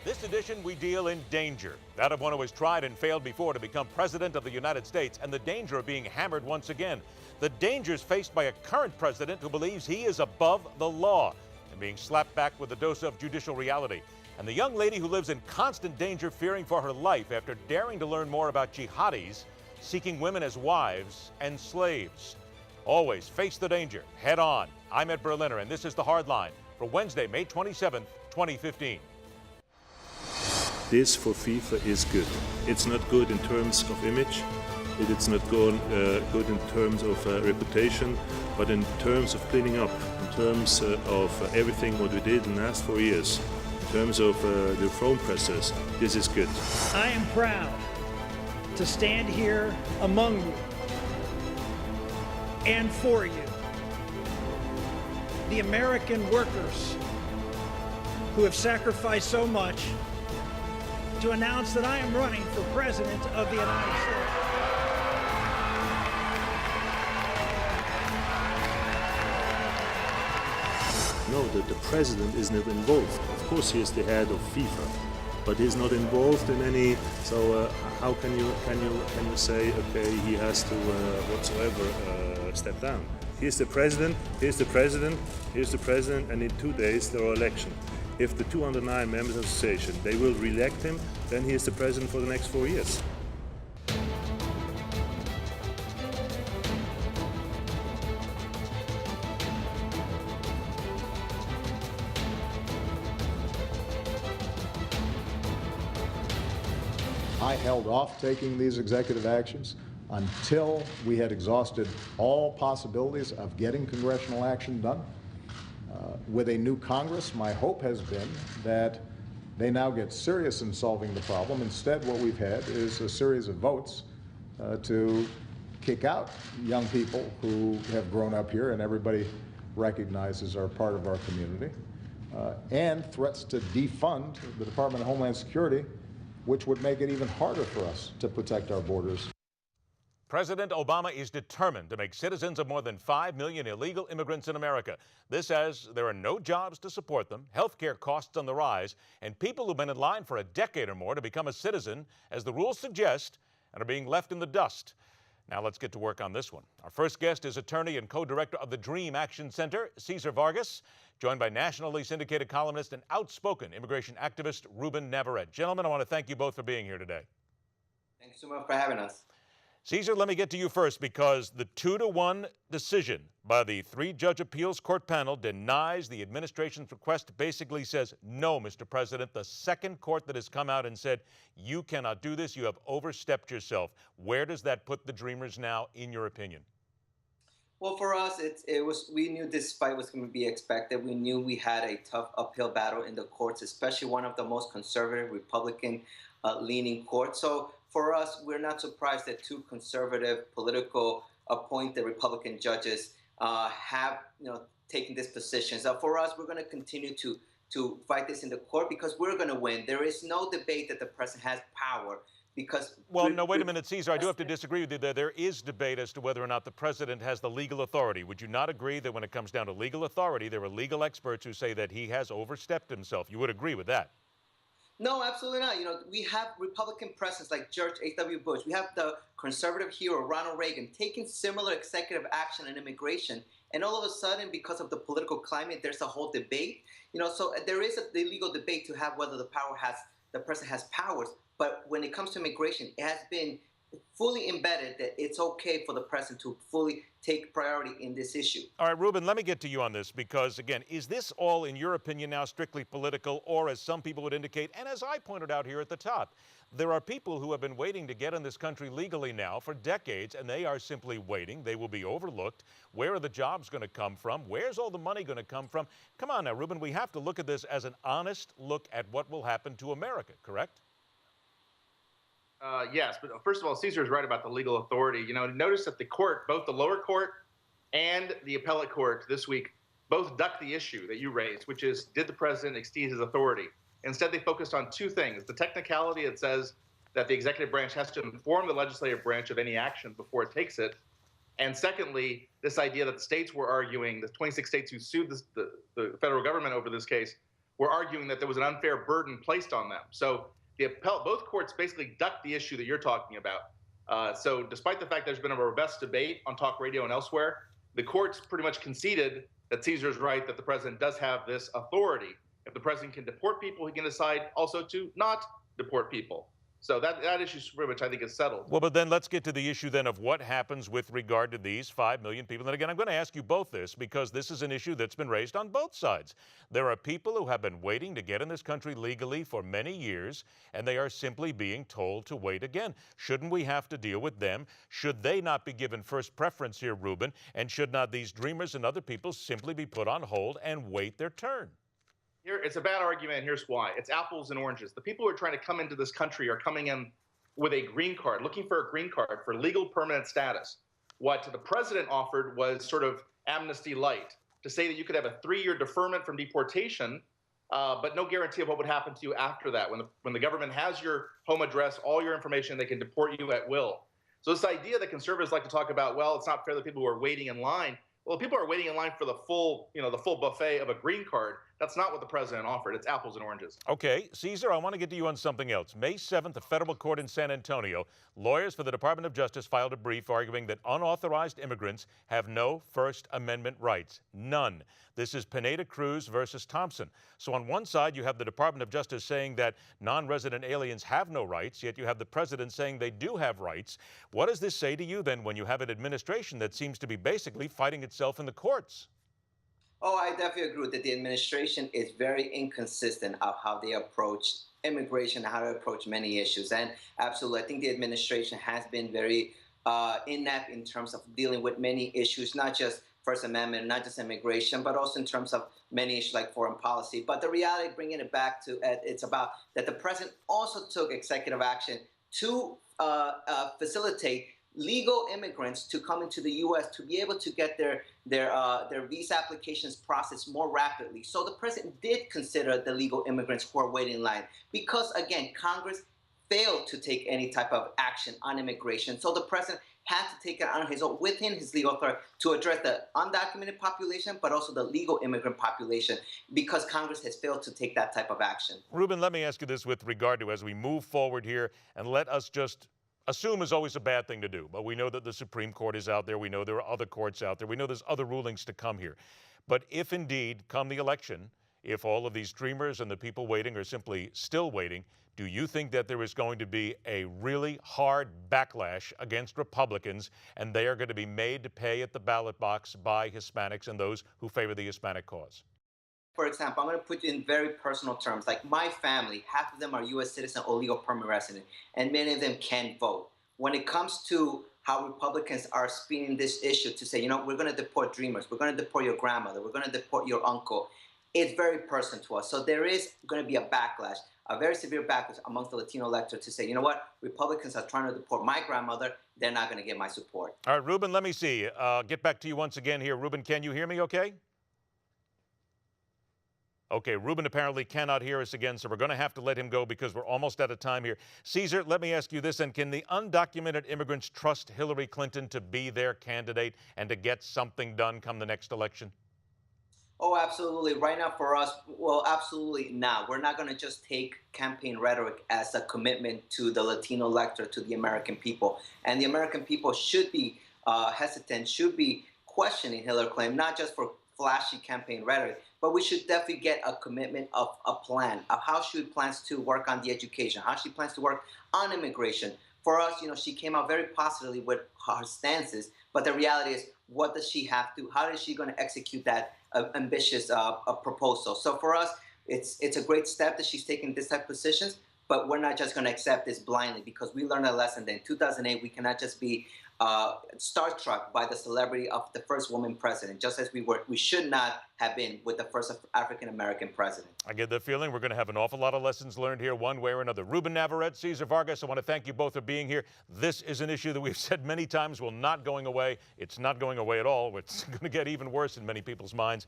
This edition, we deal in danger. That of one who has tried and failed before to become president of the United States, and the danger of being hammered once again. The dangers faced by a current president who believes he is above the law and being slapped back with a dose of judicial reality. And the young lady who lives in constant danger, fearing for her life after daring to learn more about jihadis seeking women as wives and slaves. Always face the danger head on. I'm Ed Berliner, and this is The Hard Line for Wednesday, May 27th, 2015. This for FIFA is good. It's not good in terms of image, it's not good in terms of reputation, but in terms of cleaning up, in terms of everything what we did in the last 4 years, in terms of the reform process, this is good. I am proud to stand here among you and for you, the American workers who have sacrificed so much, to announce that I am running for President of the United States. No, the president is not involved. Of course, he is the head of FIFA, but he's not involved in any. So how can you say, okay, he has to whatsoever step down? He's the president. He's the president. He's the president, and in 2 days there are elections. If the 209 members of the association, they will re-elect him, then he is the president for the next 4 years. I held off taking these executive actions until we had exhausted all possibilities of getting congressional action done. With a new Congress, my hope has been that they now get serious in solving the problem. Instead, what we've had is a series of votes to kick out young people who have grown up here and everybody recognizes are part of our community, and threats to defund the Department of Homeland Security, which would make it even harder for us to protect our borders. President Obama is determined to make citizens of more than 5 million illegal immigrants in America. This as there are no jobs to support them, health care costs on the rise, and people who've been in line for a decade or more to become a citizen, as the rules suggest, and are being left in the dust. Now let's get to work on this one. Our first guest is attorney and co-director of the DRM Action Center, Cesar Vargas, joined by nationally syndicated columnist and outspoken immigration activist Ruben Navarrette. Gentlemen, I want to thank you both for being here today. Thanks so much for having us. Cesar, let me get to you first, because the 2-1 decision by the 3-judge appeals court panel denies the administration's request, basically says, no, Mr. President. The second court that has come out and said, you cannot do this, you have overstepped yourself. Where does that put the Dreamers now, in your opinion? Well, for us, we knew this fight was going to be expected. We knew we had a tough uphill battle in the courts, especially one of the most conservative, Republican-leaning courts. So for us, we're not surprised that 2 conservative, political, appointed Republican judges have, taken this position. So for us, we're going to continue to fight this in the court because we're going to win. There is no debate that the president has power. Well, no, wait a minute, Cesar. I do have to disagree with you there. There is debate as to whether or not the president has the legal authority. Would you not agree that when it comes down to legal authority, there are legal experts who say that he has overstepped himself? You would agree with that? No, absolutely not. We have Republican presidents like George H.W. Bush. We have the conservative hero, Ronald Reagan, taking similar executive action on immigration. And all of a sudden, because of the political climate, there's a whole debate. So there is a legal debate to have whether the president has powers. But when it comes to immigration, it has been fully embedded that it's okay for the president to fully take priority in this issue. All right, Ruben, let me get to you on this because, again, is this all, in your opinion, now strictly political, or as some people would indicate, and as I pointed out here at the top, there are people who have been waiting to get in this country legally now for decades, and they are simply waiting. They will be overlooked. Where are the jobs going to come from? Where's all the money going to come from? Come on now, Ruben, we have to look at this as an honest look at what will happen to America, correct? Yes, but first of all, Cesar is right about the legal authority. Notice that the court, both the lower court and the appellate court this week, both ducked the issue that you raised, which is, did the president exceed his authority? Instead, they focused on 2 things. The technicality that says that the executive branch has to inform the legislative branch of any action before it takes it. And secondly, this idea that the states were arguing, the 26 states who sued the federal government over this case, were arguing that there was an unfair burden placed on them. So both courts basically ducked the issue that you're talking about. So despite the fact there's been a robust debate on talk radio and elsewhere, the courts pretty much conceded that Cesar's right, that the president does have this authority. If the president can deport people, he can decide also to not deport people. So that issue pretty much, I think, is settled. Well, but then let's get to the issue then of what happens with regard to these 5 million people. And again, I'm going to ask you both this because this is an issue that's been raised on both sides. There are people who have been waiting to get in this country legally for many years, and they are simply being told to wait again. Shouldn't we have to deal with them? Should they not be given first preference here, Ruben? And should not these dreamers and other people simply be put on hold and wait their turn? It's a bad argument, and here's why. It's apples and oranges. The people who are trying to come into this country are coming in with a green card, looking for a green card for legal permanent status. What the president offered was sort of amnesty light, to say that you could have a 3-year deferment from deportation, but no guarantee of what would happen to you after that. When the government has your home address, all your information, they can deport you at will. So this idea that conservatives like to talk about, well, it's not fair that people who are waiting in line. Well, people are waiting in line for the full buffet of a green card. That's not what the president offered. It's apples and oranges. Okay, Cesar, I want to get to you on something else. May 7th, a federal court in San Antonio, lawyers for the Department of Justice filed a brief arguing that unauthorized immigrants have no First Amendment rights. None. This is Pineda Cruz versus Thompson. So on one side, you have the Department of Justice saying that non-resident aliens have no rights, yet you have the president saying they do have rights. What does this say to you then when you have an administration that seems to be basically fighting itself in the courts? Oh, I definitely agree that the administration is very inconsistent of how they approach immigration and how to approach many issues. And absolutely, I think the administration has been very inept in terms of dealing with many issues, not just First Amendment, not just immigration, but also in terms of many issues like foreign policy. But the reality, bringing it back to it's about that the president also took executive action to facilitate legal immigrants to come into the U.S. to be able to get their visa applications processed more rapidly. So the president did consider the legal immigrants who are waiting in line because, again, Congress failed to take any type of action on immigration. So the president had to take it on his own within his legal authority to address the undocumented population, but also the legal immigrant population, because Congress has failed to take that type of action. Ruben, let me ask you this with regard to as we move forward here, and let us just assume is always a bad thing to do, but we know that the Supreme Court is out there. We know there are other courts out there. We know there's other rulings to come here. But if indeed, come the election, if all of these dreamers and the people waiting are simply still waiting, do you think that there is going to be a really hard backlash against Republicans and they are going to be made to pay at the ballot box by Hispanics and those who favor the Hispanic cause? For example, I'm going to put it in very personal terms. Like my family, half of them are U.S. citizen or legal permanent resident, and many of them can vote. When it comes to how Republicans are spinning this issue to say, you know, we're going to deport dreamers, we're going to deport your grandmother, we're going to deport your uncle, it's very personal to us. So there is going to be a backlash, a very severe backlash amongst the Latino electorate to say, you know what, Republicans are trying to deport my grandmother, they're not going to get my support. All right, Ruben, let me see. Get back to you once again here. Ruben, can you hear me okay? Okay, Ruben apparently cannot hear us again, so we're going to have to let him go because we're almost out of time here. Cesar, let me ask you this, and can the undocumented immigrants trust Hillary Clinton to be their candidate and to get something done come the next election? Oh, absolutely. Right now for us, well, absolutely not. We're not going to just take campaign rhetoric as a commitment to the Latino electorate, to the American people. And the American people should be hesitant, should be questioning Hillary Clinton, not just for flashy campaign rhetoric, but we should definitely get a commitment of a plan of how she plans to work on the education, how she plans to work on immigration. For us, you know, she came out very positively with her stances, but the reality is, what does she have to, how is she going to execute that ambitious proposal? So for us, it's a great step that she's taking this type of positions, but we're not just going to accept this blindly, because we learned a lesson that in 2008, we cannot just be starstruck by the celebrity of the first woman president, just as we should not have been with the first African-American president. I get the feeling we're going to have an awful lot of lessons learned here one way or another. Ruben Navarrette, Cesar Vargas, I want to thank you both for being here. This is an issue that we've said many times will not going away. It's not going away at all. It's going to get even worse in many people's minds.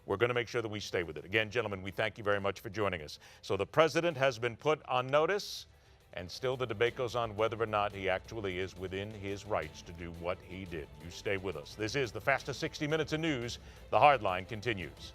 We're going to make sure that we stay with it. Again, gentlemen, we thank you very much for joining us. So the president has been put on notice, and still the debate goes on whether or not he actually is within his rights to do what he did. You stay with us. This is the fastest 60 minutes of news. The Hardline continues.